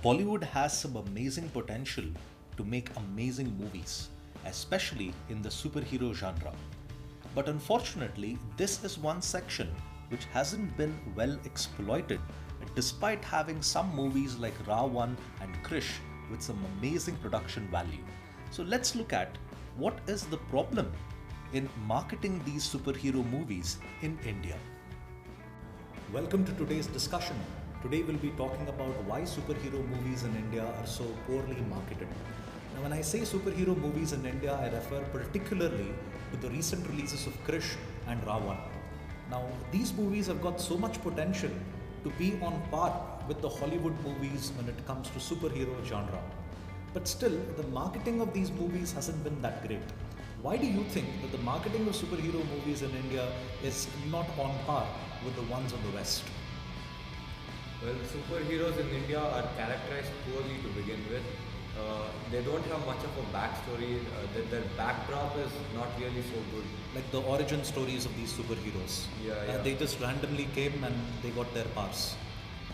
Bollywood has some amazing potential to make amazing movies, especially in the superhero genre. But unfortunately, this is one section which hasn't been well exploited, despite having some movies like Ra1 and Krish with some amazing production value. So let's look at what is the problem in marketing these superhero movies in India. Welcome to today's discussion. Today we'll be talking about why superhero movies in India are so poorly marketed. Now, when I say superhero movies in India, I refer particularly to the recent releases of Krish and Ra1. Now, these movies have got so much potential to be on par with the Hollywood movies when it comes to superhero genre. But still, the marketing of these movies hasn't been that great. Why do you think that the marketing of superhero movies in India is not on par with the ones of the West? Well, superheroes in India are characterized poorly to begin with. They don't have much of a backstory. Their backdrop is not really so good. Like the origin stories of these superheroes. Yeah. They just randomly came and they got their powers.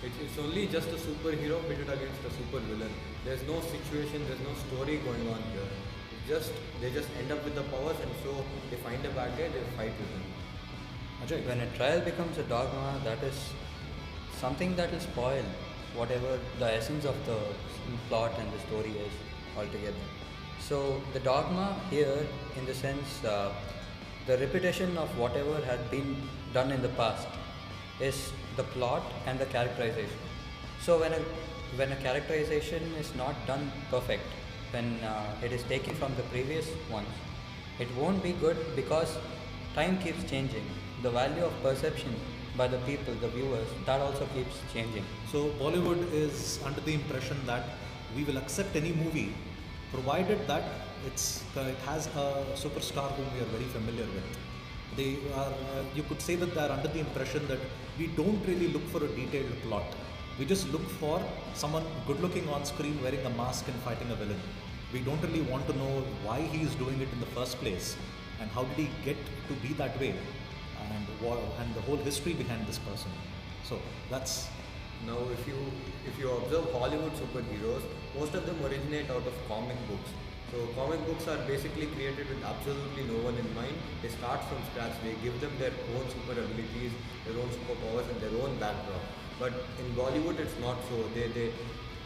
It's only just a superhero pitted against a supervillain. There's no situation, there's no story going on here. They just end up with the powers, and so they find a bad guy, they fight with him. Ajay? When a trial becomes a dogma, that is something that will spoil whatever the essence of the plot and the story is altogether. So the dogma here, in the sense, the repetition of whatever had been done in the past, is the plot and the characterization. So when a characterization is not done perfect, when it is taken from the previous ones, it won't be good because time keeps changing. The value of perception by the people, the viewers, that also keeps changing. So Bollywood is under the impression that we will accept any movie provided that it has a superstar whom we are very familiar with. They are, you could say that they are under the impression that we don't really look for a detailed plot. We just look for someone good looking on screen wearing a mask and fighting a villain. We don't really want to know why he is doing it in the first place and how did he get to be that way and the whole history behind this person. So that's... Now, if you observe Hollywood superheroes, most of them originate out of comic books. So comic books are basically created with absolutely no one in mind. They start from scratch. They give them their own super abilities, their own superpowers, and their own backdrop. But in Bollywood, it's not so.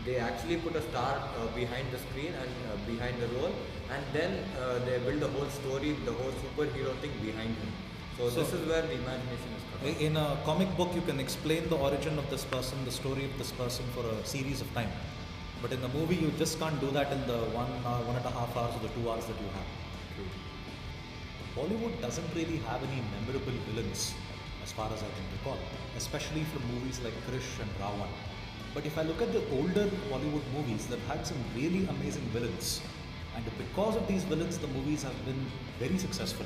They actually put a star behind the screen and behind the role, and then they build the whole story, the whole superhero thing behind him. So this is where the imagination is coming. In a comic book, you can explain the origin of this person, the story of this person for a series of time. But in the movie, you just can't do that in the 1.5 hours or the 2 hours that you have. True. Bollywood doesn't really have any memorable villains, as far as I can recall, especially from movies like Krish and Ra1. But if I look at the older Bollywood movies, they've had some really amazing villains. And because of these villains, the movies have been very successful.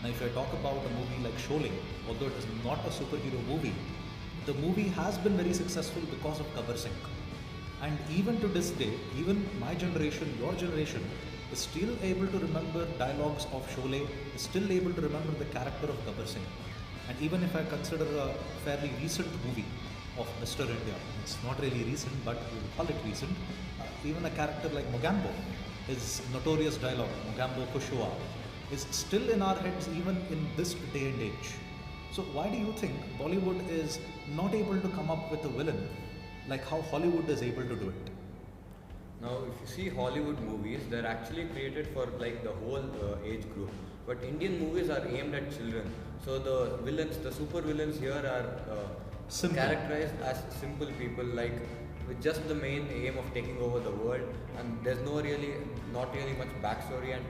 Now, if I talk about a movie like Sholay, although it is not a superhero movie, the movie has been very successful because of Gabbar Singh. And even to this day, even my generation, your generation, is still able to remember dialogues of Sholay, is still able to remember the character of Gabbar Singh. And even if I consider a fairly recent movie of Mr. India, it's not really recent, but we will call it recent, even a character like Mogambo, his notorious dialogue, Mogambo Kushua, is still in our heads even in this day and age. So why do you think Bollywood is not able to come up with a villain like how Hollywood is able to do it? Now, if you see Hollywood movies, they're actually created for like the whole age group. But Indian movies are aimed at children. So the villains, the super villains here are characterized as simple people, like with just the main aim of taking over the world, and there's not really much backstory, and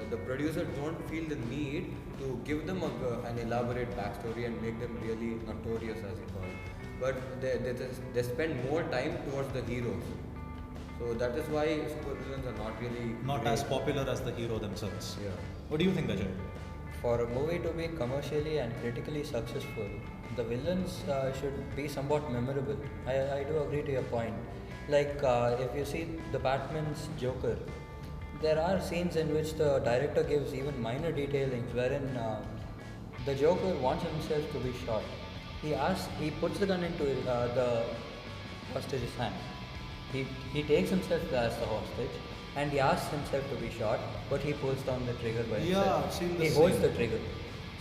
the producers don't feel the need to give them an elaborate backstory and make them really notorious, as you call it. But they spend more time towards the heroes. So that is why supervillains are not as popular as the hero themselves. Yeah. What do you think, Ajay? For a movie to be commercially and critically successful, the villains should be somewhat memorable. I do agree to your point. Like if you see the Batman's Joker, there are scenes in which the director gives even minor detailings wherein the Joker wants himself to be shot. He puts the gun into the hostage's hand. he takes himself as the hostage, and he asks himself to be shot, but he pulls down the trigger by Yeah, himself. I've seen He this holds scene. the trigger.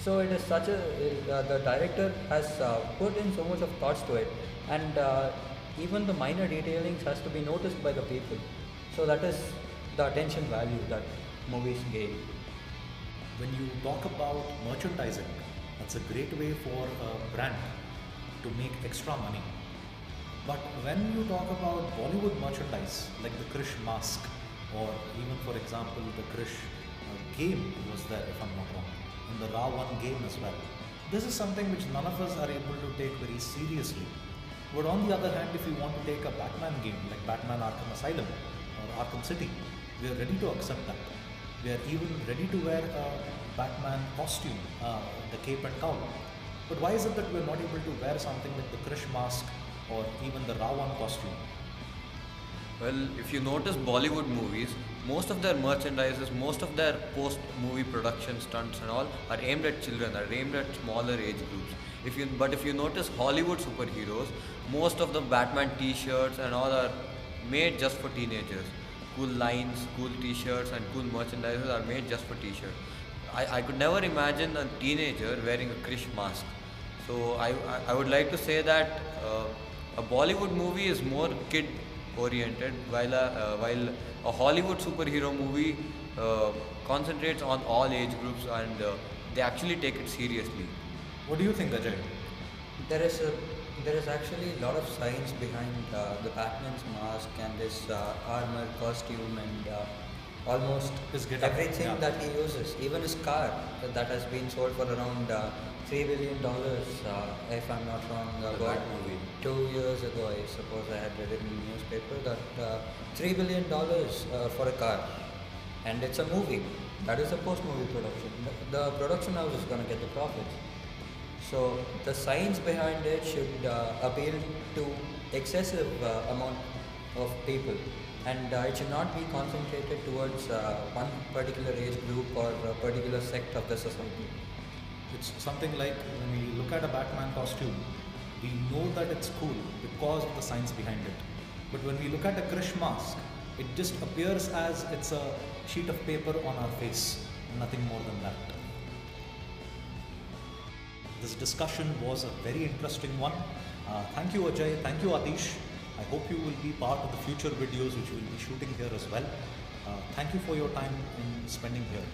So it is such a the director has put in so much of thoughts to it, and even the minor detailings has to be noticed by the people. So that is the attention value that movies gain. When you talk about merchandising, that's a great way for a brand to make extra money. But when you talk about Bollywood merchandise, like the Krish mask, or even for example the Krish game was there, if I'm not wrong, and the Ra 1 game as well. This is something which none of us are able to take very seriously. But on the other hand, if you want to take a Batman game like Batman Arkham Asylum or Arkham City, we are ready to accept that. We are even ready to wear a Batman costume, the cape and cowl. But why is it that we're not able to wear something like the Krish mask or even the Ra 1 costume? Well, if you notice Bollywood movies, most of their merchandises, most of their post-movie production stunts and all are aimed at children, are aimed at smaller age groups. But if you notice Hollywood superheroes, most of the Batman T-shirts and all are made just for teenagers. Cool lines, cool T-shirts, and cool merchandises are made just for T-shirts. I could never imagine a teenager wearing a Krish mask. So I would like to say that a Bollywood movie is more kid oriented, while a Hollywood superhero movie concentrates on all age groups, and they actually take it seriously. What do you think, Ajay? There is actually a lot of science behind the Batman's mask and his armor, costume, and almost His getup, everything yeah. that he uses. Even his car that has been sold for around $3 billion, if I'm not wrong. The About Bat movie. 2 years ago, I suppose I had read it in the newspaper that $3 billion for a car, and it's a movie. That is a post-movie production. The production house is going to get the profits. So the science behind it should appeal to excessive amount of people, and it should not be concentrated towards one particular age group or a particular sect of the society. It's something like when we look at a Batman costume, we know that it's cool because of the science behind it. But when we look at a Krish mask, it just appears as it's a sheet of paper on our face, nothing more than that. This discussion was a very interesting one. Thank you, Ajay. Thank you, Atish. I hope you will be part of the future videos which we will be shooting here as well. Thank you for your time in spending here.